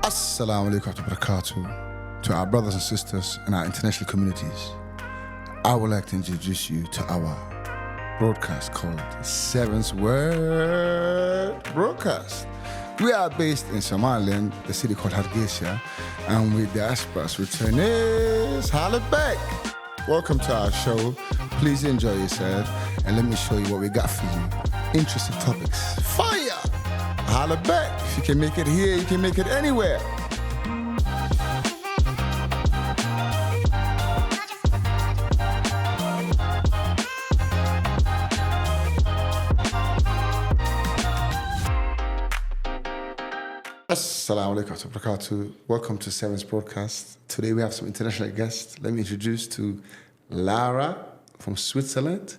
Assalamu alaikum wa barakatuh to our brothers and sisters in our international communities. I would like to introduce you to our broadcast called Seventh Word Broadcast. We are based in Somaliland, the city called Hargeisa, and with diaspora's returnees, holla back. Welcome to our show. Please enjoy yourself, and let me show you what we got for you. Interesting topics. Fire! Holla back. If you can make it here, you can make it anywhere. Assalamu alaikum wa barakatuh. Welcome to Seven's Broadcast. Today we have some international guests. Let me introduce to Lara from Switzerland,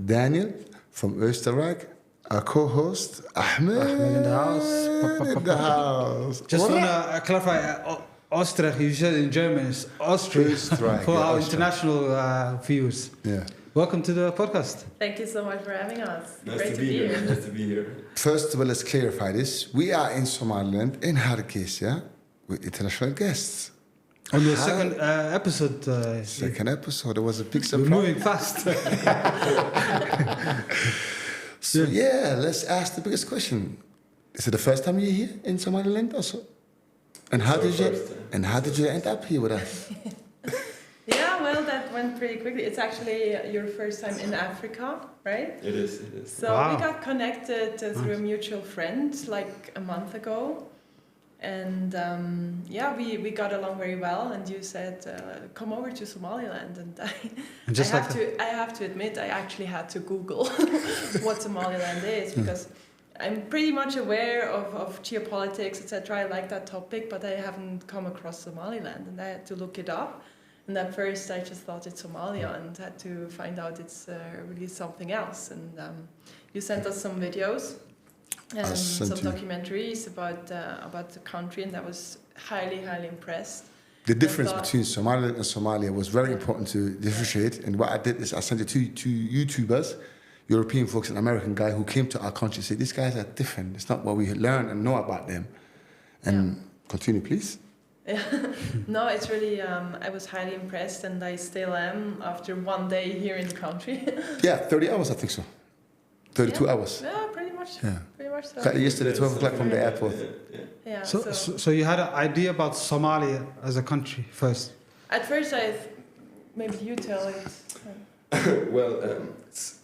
Daniel from Österreich, our co-host Ahmed in the house. In the house. Just want to clarify, Österreich, you said in German, is Austria for our international viewers. Yeah. Welcome to the podcast. Thank you so much for having us. Nice Great to be here. Nice to be here. First of all, let's clarify this. We are in Somaliland, in Hargeisa, with international guests. On the second episode. Second episode, it was a big We're surprise. moving fast. So yeah, let's ask the biggest question. Is it the first time you're here in Somaliland also? And how did you end up here with us? Yeah, well, that went pretty quickly. It's actually your first time in Africa, right? It is. So Wow. we got connected through a mutual friend like a month ago. And we got along very well. And you said, come over to Somaliland. And I have to admit, I actually had to Google what Somaliland is because I'm pretty much aware of geopolitics, etc. I like that topic, but I haven't come across Somaliland, and I had to look it up. And at first, I just thought it's Somalia, and had to find out it's really something else. And you sent us some videos, some documentaries about the country, and I was highly impressed. The difference between Somaliland and Somalia was very important to differentiate. And what I did is I sent it to two YouTubers, European folks, an American guy who came to our country and said, these guys are different. It's not what we learn and know about them. And continue, please. Yeah. No, it's really, I was highly impressed, and I still am after one day here in the country. Yeah, 30 hours, I think so. 32 hours. Yeah, pretty much. Yeah. Pretty much so. Yesterday, 12 o'clock from the airport. Yeah, So you had an idea about Somalia as a country first? At first, maybe you tell it. Well,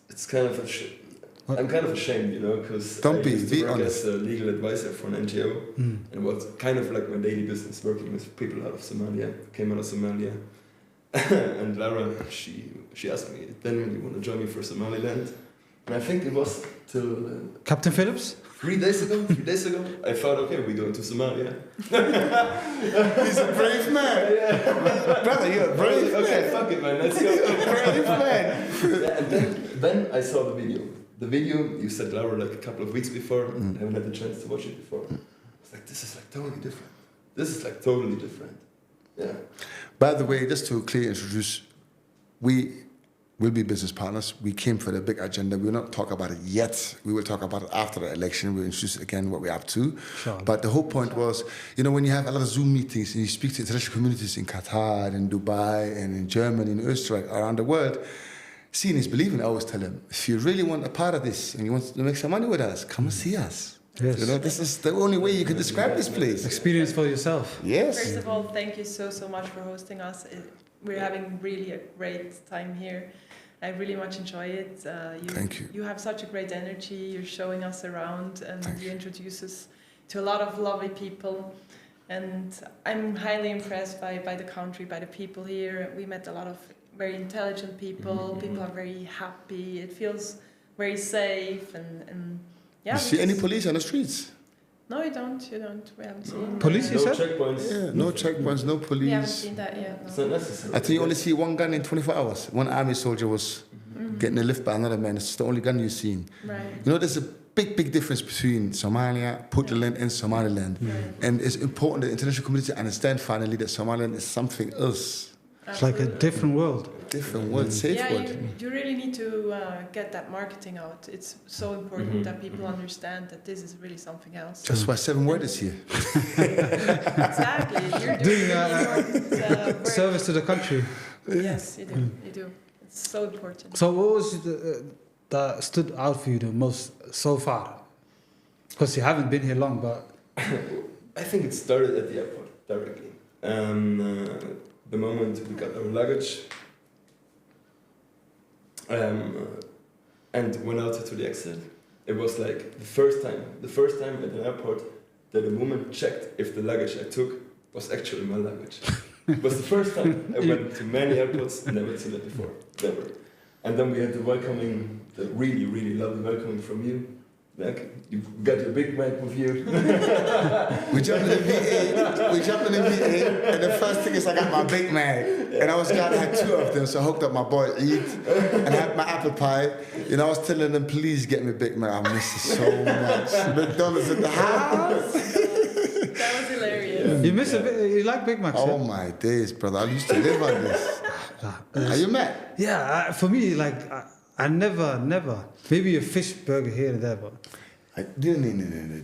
it's kind of I'm kind of ashamed, because I used to work as a legal advisor for an NGO, and it was kind of like my daily business working with people out of Somalia. Came out of Somalia, and Lara, she asked me, "Daniel, you want to join me for Somaliland?" And I think it was till Captain Phillips? 3 days ago. I thought, okay, we're going to Somalia. He's a brave man. Yeah. Brother, you're a brave man. Okay, fuck it, man. Let's go. Brave man. And then I saw the video. The video, you said, Lara, like a couple of weeks before. I haven't had the chance to watch it before. I was like, this is like totally different. Yeah. By the way, just to clearly introduce, we will be business partners. We came for the big agenda. We will not talk about it yet. We will talk about it after the election. We'll introduce again what we're up to. Sure. But the whole point was, when you have a lot of Zoom meetings and you speak to international communities in Qatar, in Dubai, and in Germany, in Österreich, around the world, seeing is believing. I always tell them, if you really want a part of this and you want to make some money with us, come and see us. Yes. This is the only way you can describe this place. Experience for yourself. Yes. First of all, thank you so much for hosting us. We're having really a great time here. I really much enjoy it. Thank you. You have such a great energy. You're showing us around, and you introduce us to a lot of lovely people. And I'm highly impressed by the country, by the people here. We met a lot of very intelligent people. People are very happy. It feels very safe, and yeah. You see any police on the streets? No, you don't. We haven't seen Police, you No said? checkpoints. Yeah, no checkpoints, no police. We haven't seen that yet. No. It's not necessary. I think you only see one gun in 24 hours. One army soldier was getting a lift by another man. It's the only gun you've seen. Right. There's a big difference between Somalia, Puntland, and Somaliland. Right. And it's important that the international community understand finally that Somaliland is something else. It's like a different world. different word, safe yeah, word. you really need to get that marketing out. It's so important that people understand that this is really something else. That's why 7 word is here. Exactly. You're doing important service to the country. Yes, you do. You do. It's so important. So what was that stood out for you the most so far? Because you haven't been here long, but... I think it started at the airport directly. The moment we got our luggage and went out to the exit, it was like the first time at an airport that a woman checked if the luggage I took was actually my luggage. It was the first time. I went to many airports, never seen that before, never. And then we had the really, really lovely welcoming from you. Like, you got your Big Mac with you. We jumped in the V8, and the first thing is I got my Big Mac. And I was glad I had 2 of them, so I hooked up my boy Eat and had my apple pie. You know, I was telling them, please get me Big Mac. I miss it so much. McDonald's in the house. That was hilarious. You miss a bit, you like Big Macs? Oh my days, brother. I used to live on this. Are you mad? Yeah, for me, like, I never. Maybe a fish burger here and there, but... No.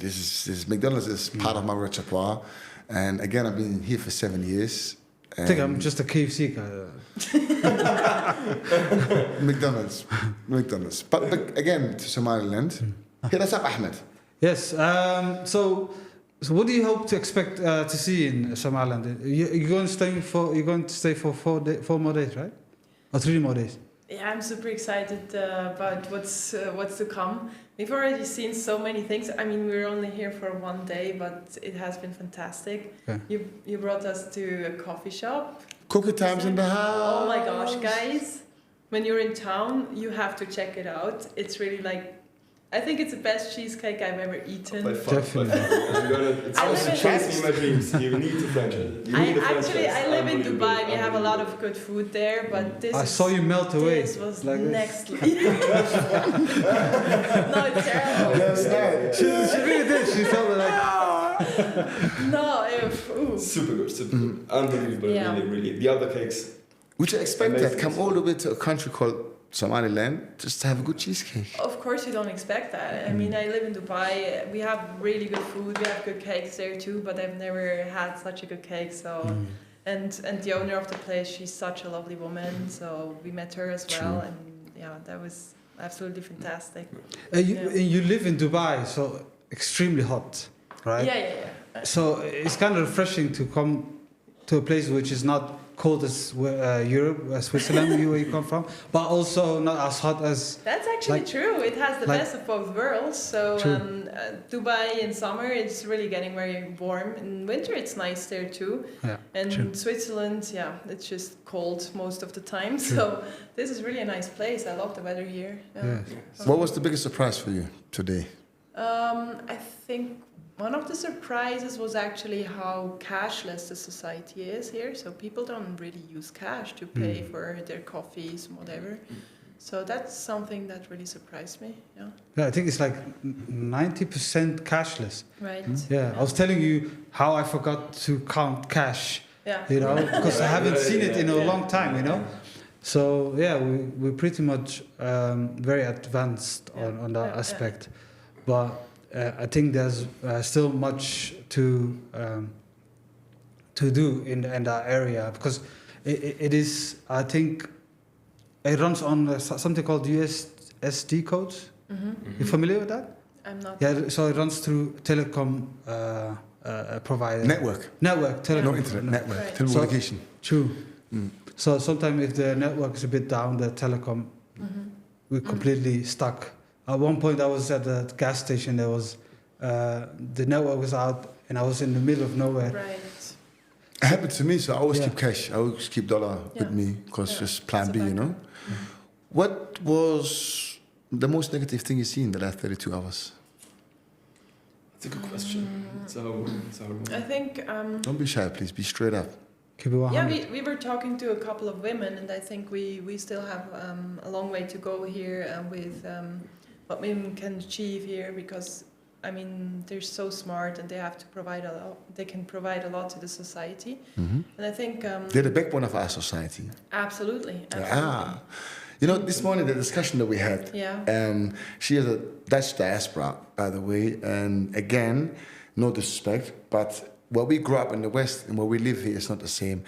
This is McDonald's is part of my repertoire. And again, I've been here for 7 years. I think I'm just a KFC guy. McDonald's. But again, to Somaliland. Hit us up, Ahmed. Yes. So what do you hope to expect to see in Somaliland? You're going to stay for 4 more days, right? Or 3 more days? Yeah, I'm super excited about what's to come. We've already seen so many things. I mean, we're only here for 1 day, but it has been fantastic. Okay. You brought us to a coffee shop. Cookie times in the house. Oh my gosh, guys! When you're in town, you have to check it out. It's really like, I think it's the best cheesecake I've ever eaten. By far. I was chasing my dreams. You need to franchise it. I live in Dubai. We have a lot of good food there, but I saw you melt away. This was like next level. No, it's terrible. She really did. She felt like... No, super good. Unbelievable, really. The other cakes... Would you expect that? Come all the way to a country called Somaliland just to have a good cheesecake? Of course you don't expect that. I mean, I live in Dubai. We have really good food. We have good cakes there too, but I've never had such a good cake. So, and the owner of the place, she's such a lovely woman. So we met her as well, and yeah, that was absolutely fantastic. You live in Dubai, so extremely hot, right? Yeah. So it's kind of refreshing to come to a place which is not cold as Europe, Switzerland, where you come from, but also not as hot as... That's actually true. It has the best of both worlds. So Dubai in summer, it's really getting very warm. In winter, it's nice there too. Yeah, and Switzerland, it's just cold most of the time. So this is really a nice place. I love the weather here. What was the biggest surprise for you today? I think one of the surprises was actually how cashless the society is here. So people don't really use cash to pay for their coffees and whatever. So that's something that really surprised me. Yeah, I think it's like 90% cashless. Right. Yeah, I was telling you how I forgot to count cash. Yeah. You know, because I haven't seen it in a long time. You know. So yeah, we're pretty much very advanced on that aspect, but. I think there's still much to do in that area because it is. I think it runs on something called USSD codes. You familiar with that? I'm not. Yeah, so it runs through telecom provider. Network, telecom. No internet, network, right. Telecommunication. True. So sometimes if the network is a bit down, the telecom, we're completely stuck. At one point, I was at the gas station. There was the network was out, and I was in the middle of nowhere. Right. It happened to me, so I always keep cash. I always keep dollar with me because just plan B, you know. What was the most negative thing you seen in the last 32 hours? That's a good question. It's a hard one. I think. Don't be shy, please. Be straight up. Yeah, we were talking to a couple of women, and I think we still have a long way to go here with what women can achieve here, because I mean, they're so smart and they have to provide a lot. They can provide a lot to the society. And I think they're the backbone of our society. Absolutely. You know, this morning the discussion that we had. She is a Dutch diaspora, by the way, and again, no disrespect, but where we grew up in the West and where we live here is not the same.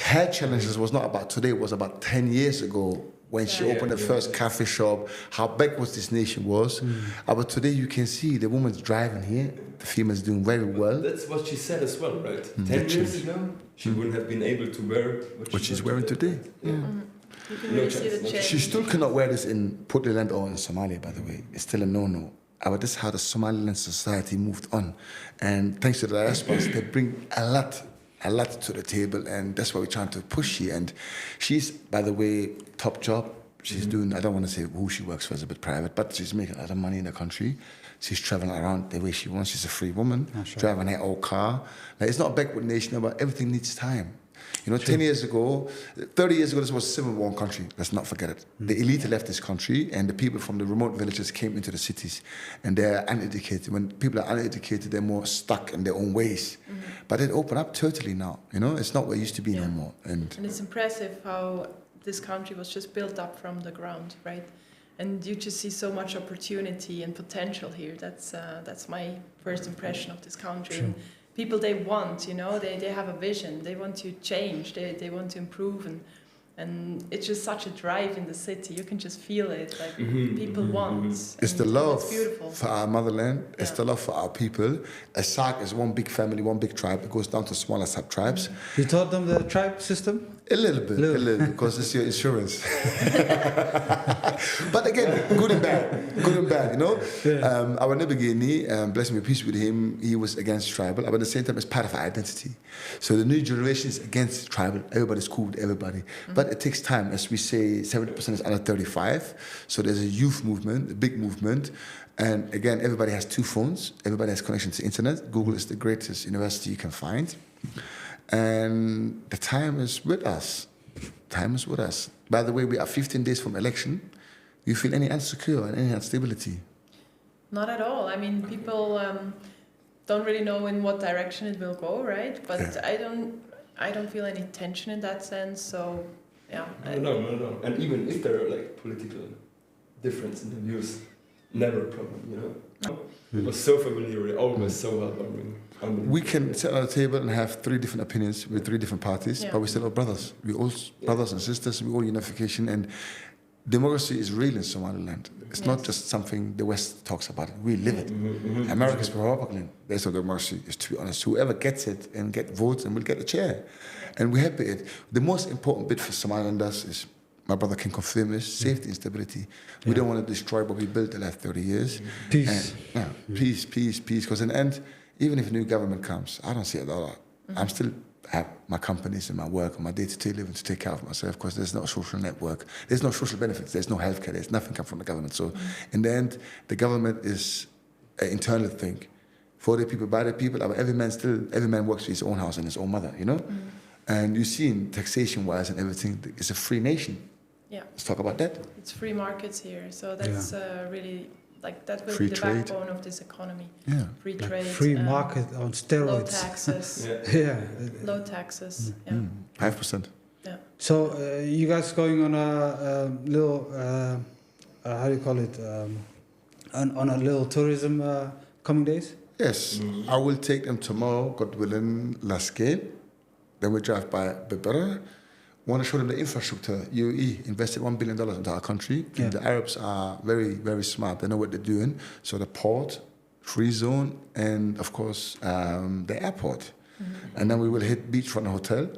Her challenges was not about today; it was about 10 years ago. When she opened the first cafe shop, how backwards this nation was. But today you can see the woman's driving here, the female's doing very well. That's what she said as well, right? 10 years ago, she wouldn't have been able to wear what she's wearing today. You can really see the change. She still cannot wear this in Puntland or in Somalia, by the way. It's still a no-no. But this is how the Somaliland society moved on. And thanks to the diasporas, they bring a lot to the table, and that's what we're trying to push here. And she's, by the way, top job. She's doing, I don't want to say who she works for, it's a bit private, but she's making a lot of money in the country. She's traveling around the way she wants. She's a free woman, driving her own car. Like, it's not a backward nation, but everything needs time. You know, 10 years ago, 30 years ago, this was a civil war country. Let's not forget it. The elite left this country, and the people from the remote villages came into the cities, and they're uneducated. When people are uneducated, they're more stuck in their own ways. But it opened up totally now. You know, it's not what it used to be no more. And it's impressive how this country was just built up from the ground, right? And you just see so much opportunity and potential here. That's my first impression of this country. And people, they want, you know, they have a vision. They want to change. They want to improve, and it's just such a drive in the city. You can just feel it. Like people want. It's the love for our motherland. It's the love for our people. A SAC is one big family, one big tribe. It goes down to smaller sub-tribes. You taught them the tribe system? A little bit, because it's your insurance. But again, good and bad, you know. Our Nebagini, bless me, peace with him, he was against tribal, but at the same time, it's part of our identity. So the new generation is against tribal. Everybody's cool with everybody. But it takes time. As we say, 70% is under 35. So there's a youth movement, a big movement. And again, everybody has 2 phones. Everybody has connection to the internet. Google is the greatest university you can find. And the time is with us. Time is with us. By the way, we are 15 days from election. Do you feel any insecure and any instability? Not at all. I mean, people don't really know in what direction it will go, right? But I don't feel any tension in that sense. So, yeah. No. And even if there are like political difference in the views, never a problem, you know. It was so familiar, always so heartwarming. We can sit on a table and have 3 different opinions with 3 different parties, but we're still all brothers. We're all brothers and sisters. We're all unification, and democracy is real in Somaliland. It's not just something the West talks about. We live it. America's Republican. There's no democracy. Is, to be honest, whoever gets it and get votes and will get the chair, and we're happy. The most important bit for Somalilanders is, my brother can confirm this, safety and stability. We don't want to destroy what we built the last 30 years. Peace. Peace. Because in the end, even if a new government comes, I don't see it all. I'm still have my companies and my work and my day-to-day living to take care of myself, because there's no social network. There's no social benefits. There's no healthcare. There's nothing come from the government. So in the end, the government is an internal thing. For the people, by the people, but every man works for his own house and his own mother, you know? And you see in taxation-wise and everything, it's a free nation. Yeah. Let's talk about that. It's free markets here, so that's really, like, that will free be the trade. backbone of this economy. Yeah. Free trade. Free market on steroids. Low taxes. Low taxes. 5%. Yeah. So you guys going on a little, how do you call it, on a little tourism coming days? Yes, I will take them tomorrow, God willing, Lascale. Then we drive by Berbera. Want to show them the infrastructure. UAE invested $1 billion into our country. And the Arabs are very, very smart. They know what they're doing. So the port, free zone, and of course the airport. And then we will hit beachfront hotel,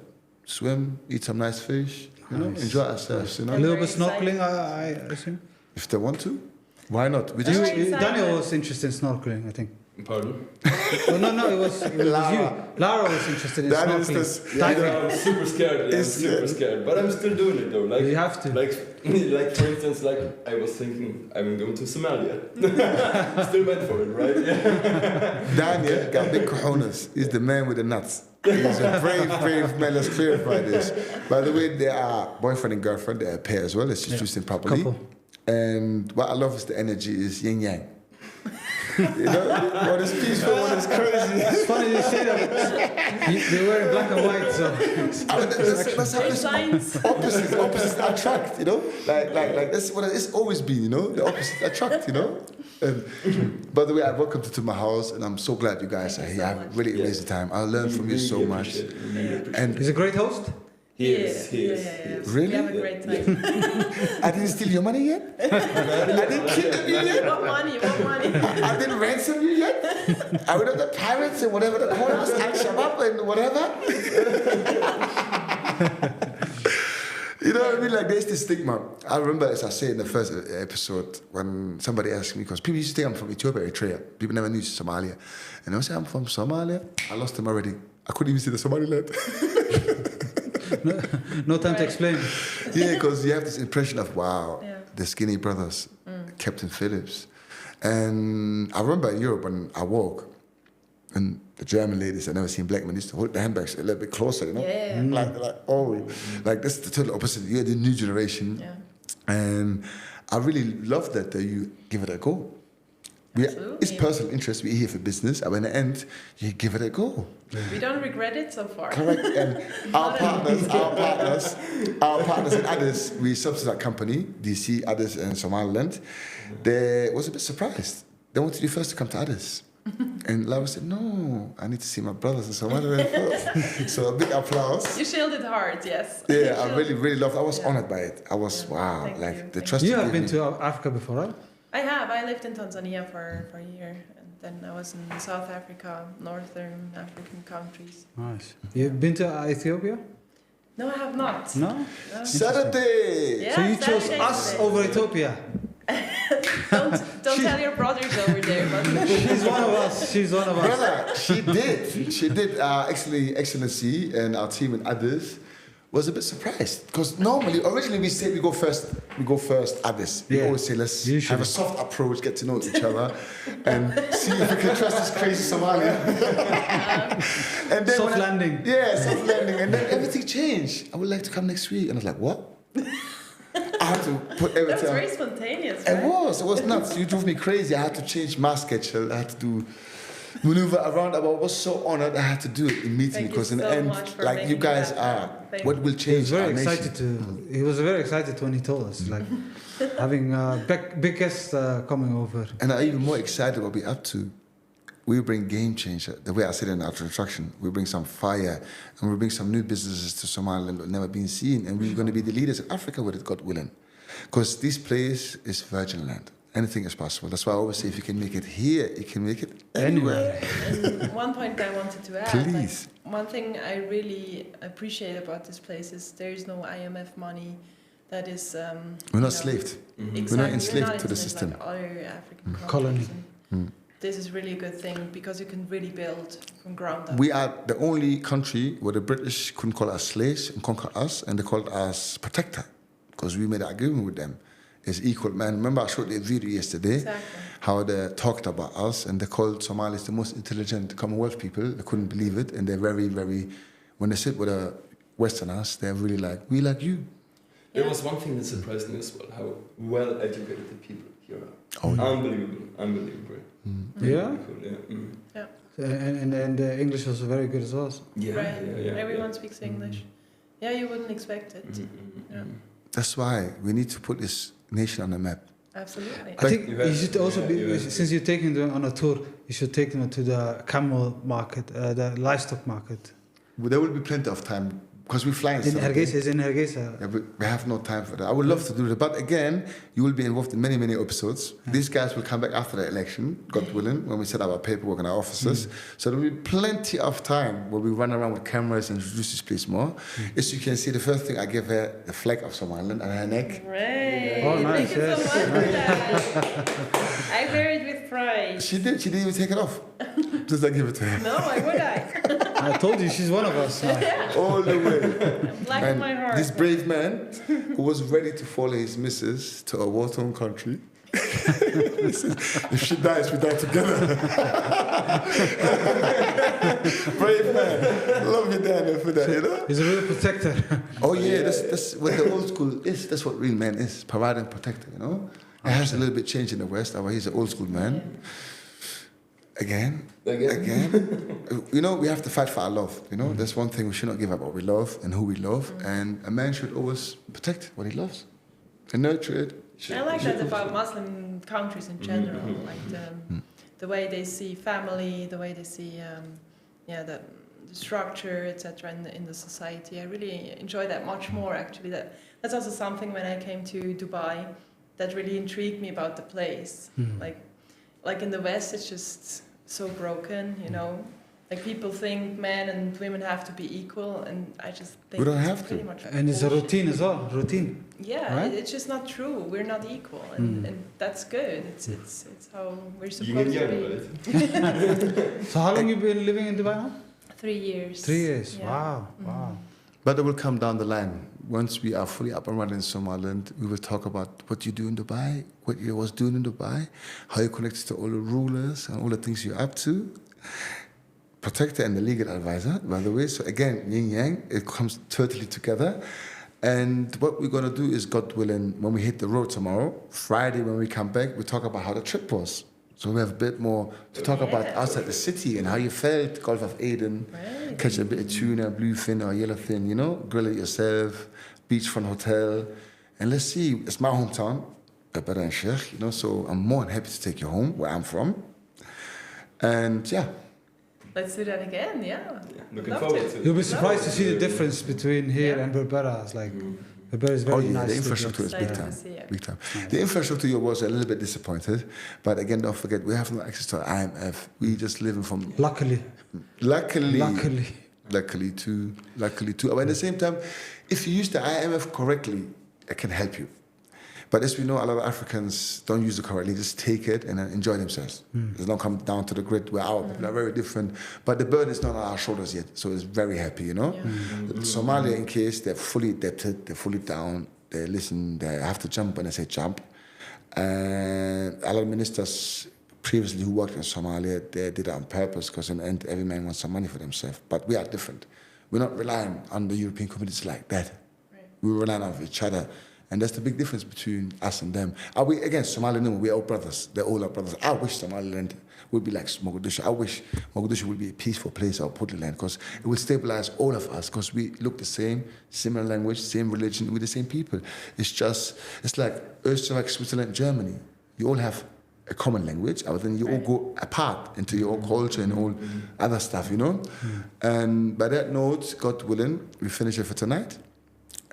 swim, eat some nice fish, you know, enjoy ourselves. You know, a little bit snorkeling, I assume. If they want to, why not? We Daniel was interested in snorkeling, I think. Pardon? No, it was you. Lara was interested in snorkeling. I'm super scared. I'm super scared. But I'm still doing it though. Like, you have to. Like for instance, like I was thinking I'm going to Somalia. Still went for it, right? Daniel got big cojones. He's the man with the nuts. He's a brave man. Let's clarify this. By the way, they are boyfriend and girlfriend. They're a pair as well. Let's just choose them properly. Couple. And what I love is the energy is yin yang. You know, one is peaceful, one is crazy. It's funny you say that. They're wearing black and white, so. That's how opposites attract, you know? Like that's what it's always been, you know? The opposites attract, you know? And by the way, I welcome you to my house, and I'm so glad you guys are here. I have really amazing time. I learned from you so much. And he's a great host. He is. Really? We have a great time. I didn't steal your money yet. I didn't kidnap you yet. What money? I didn't ransom you yet. I went up the pirates and whatever the call was, Al-Shabaab and whatever. You know what I mean? Like, there's this stigma. I remember, as I said in the first episode, when somebody asked me, because people used to think I'm from Ethiopia, Eritrea. People never knew Somalia. And I said, I'm from Somalia. I lost them already. I couldn't even see the Somaliland. No time to explain. Yeah, because you have this impression of, wow, the skinny brothers, Captain Phillips. And I remember in Europe when I walk, and the German ladies, I never seen black men, used to hold the handbags a little bit closer, you know? Like this is the total opposite. You're the new generation. Yeah. And I really love that you give it a go. It's personal interest. We're here for business. And when it ends, you give it a go. We don't regret it so far. Correct. And our partners and others, we subsidize that company, DC, others in Somaliland. They was a bit surprised. They wanted you first to come to others. And Lara said, no, I need to see my brothers in Somaliland first. So a big applause. You shielded hard, yes. Yeah, I really loved it. I was honored by it. I was, wow, like the trust. You have been to Africa before, right? I have. I lived in Tanzania for a year. And then I was in South Africa, northern African countries. Nice. You've been to Ethiopia? No, I have not. No? Saturday! Yeah, So you chose Saturday us today. over Ethiopia? Don't tell your brothers over there. But She's one of us. She's one of us. Brother, she did. Actually, Excellency and our team and others was a bit surprised because originally we say we go first others. We always say let's have a soft approach, get to know each other, and see if we can trust this crazy Somalia. And then soft landing. Soft landing, and then everything changed. I would like to come next week, and I was like, what? I had to put everything. that was very spontaneous. Right? It was nuts. You drove me crazy. I had to change my schedule. I had to do maneuver around. I was so honored. I had to do it immediately because in the end, like you guys are, what will change our nation? He was very excited when he told us, like having big guests coming over. And I'm even more excited what we're up to. We bring game changer. The way I said in our introduction, we bring some fire and we bring some new businesses to Somaliland that have never been seen. And we're going to be the leaders of Africa with it, God willing. Because this place is virgin land. Anything is possible. That's why I always say if you can make it here, you can make it anywhere. And one point I wanted to add. Please. Like, one thing I really appreciate about this place is there is no IMF money that is... we're not enslaved. Exactly. We're not enslaved to the system. Like other African Colony. This is really a good thing because you can really build from ground up. We are the only country where the British couldn't call us slaves and conquer us, and they called us protector because we made an agreement with them. It's equal, man. Remember I showed you a video yesterday, how they talked about us, and they called Somalis the most intelligent Commonwealth people. They couldn't believe it, and they're very, very, when they sit with the Westerners, they're really like, we like you. There was one thing that surprised me as well, how well educated the people here are. Unbelievable. Yeah? Cool, And the English was very good as well. Everyone speaks English. Yeah, you wouldn't expect it. That's why we need to put this nation on the map. Absolutely. I think you should also be, since you're taking them on a tour, you should take them to the camel market, the livestock market. Well, there will be plenty of time because we fly in Hargeisa. It's in Hargeisa. Yeah, we have no time for that. I would love to do that. But again, you will be involved in many, many episodes. These guys will come back after the election, God willing, when we set up our paperwork in our offices. So there will be plenty of time where we run around with cameras and introduce this place more. As you can see, the first thing I give her the flag of Somaliland on her neck. Great. Oh, nice. Thank you so much for that. I wear it with pride. She didn't even take it off. Just like give it to her. No, why would I? I told you, she's one of us now. All the way. Black in my heart. This brave man who was ready to follow his missus to a war-torn country. If she dies, we die together. Brave man. Love you, Daniel, for that, you know? He's a real protector. Oh, yeah, that's what the old school is. That's what real man is, provider and protector, you know? It has a little bit changed in the West. He's an old school man. Again. You know, we have to fight for our love. You know, there's one thing we should not give up what we love and who we love. And a man should always protect what he loves and nurture it. I like that about Muslim countries in general, like the way they see family, the way they see, the structure, etc. in the society. I really enjoy that much more. Actually, that's also something when I came to Dubai that really intrigued me about the place. Like in the West, it's just so broken, you know. Like people think men and women have to be equal, and I just think we don't it's have pretty to. much And it's a routine as well. Routine. Yeah, right? it's just not true. We're not equal, and that's good. It's how we're supposed Yin and to yang, be. right? So how long you been living in Dubai now? 3 years. 3 years. Yeah. Wow. But it will come down the line. Once we are fully up and running in Somaliland, we will talk about what you do in Dubai, what you was doing in Dubai, how you connected to all the rulers and all the things you're up to. Protector and the legal advisor, by the way. So again, yin yang, it comes totally together. And what we're going to do is, God willing, when we hit the road tomorrow, Friday when we come back, we talk about how the trip was. So we have a bit more to talk about outside the city and how you felt, Gulf of Aden, catch a bit of tuna, bluefin or yellowfin, you know, grill it yourself, beachfront hotel. And let's see, it's my hometown, Berbera and Sheikh, you know, so I'm more than happy to take you home, where I'm from. And yeah. Let's do that again, yeah. Looking forward to it. You'll be surprised to see the difference between here and Berbera. It's like Berbera is very nice. The infrastructure is big time. Big time. The infrastructure was a little bit disappointed, but again, don't forget, we have no access to IMF. We just living from... Luckily too. But at the same time, if you use the IMF correctly, it can help you. But as we know, a lot of Africans don't use it correctly, just take it and enjoy themselves. It's not come down to the grid where our people are very different. But the burden is not on our shoulders yet, so it's very happy, you know? Somalia, in case, they're fully adapted, they're fully down, they listen, they have to jump when I say jump. And a lot of ministers previously who worked in Somalia, they did it on purpose because in the end, every man wants some money for themselves. But we are different. We're not relying on the European communities like that. Right. We rely on each other. And that's the big difference between us and them. Are we, again, Somaliland, we're all brothers. They're all our brothers. I wish Somaliland would be like Mogadishu. I wish Mogadishu would be a peaceful place, our Portland, because it would stabilize all of us, because we look the same, similar language, same religion, we're the same people. It's like Österreich, Switzerland, Germany. You all have a common language, but then you all go apart into your own culture and all other stuff, you know? And by that note, God willing, we finish it for tonight.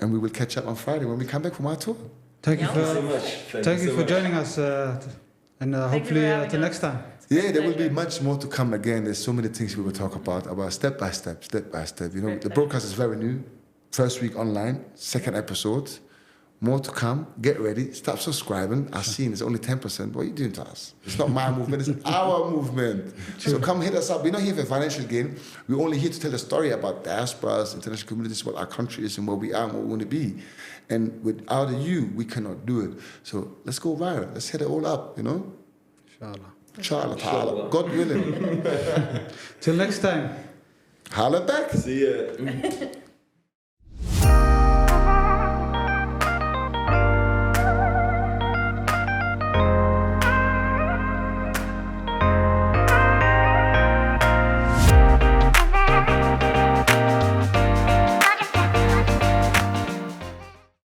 And we will catch up on Friday when we come back from our tour. Thank you so much. Thank you for joining us, and hopefully till next time. Yeah, there will be much more to come again. There's so many things we will talk about step by step. You know, the broadcast is very new. First week online, second episode. More to come. Get ready. Stop subscribing. I've seen it's only 10%. What are you doing to us? It's not my movement, it's our movement. So come hit us up. We're not here for financial gain. We're only here to tell a story about diasporas, international communities, what our country is and where we are and what we want to be. And without you, we cannot do it. So let's go viral. Let's hit it all up, you know? Inshallah. God willing. Till next time. Holla back. See ya.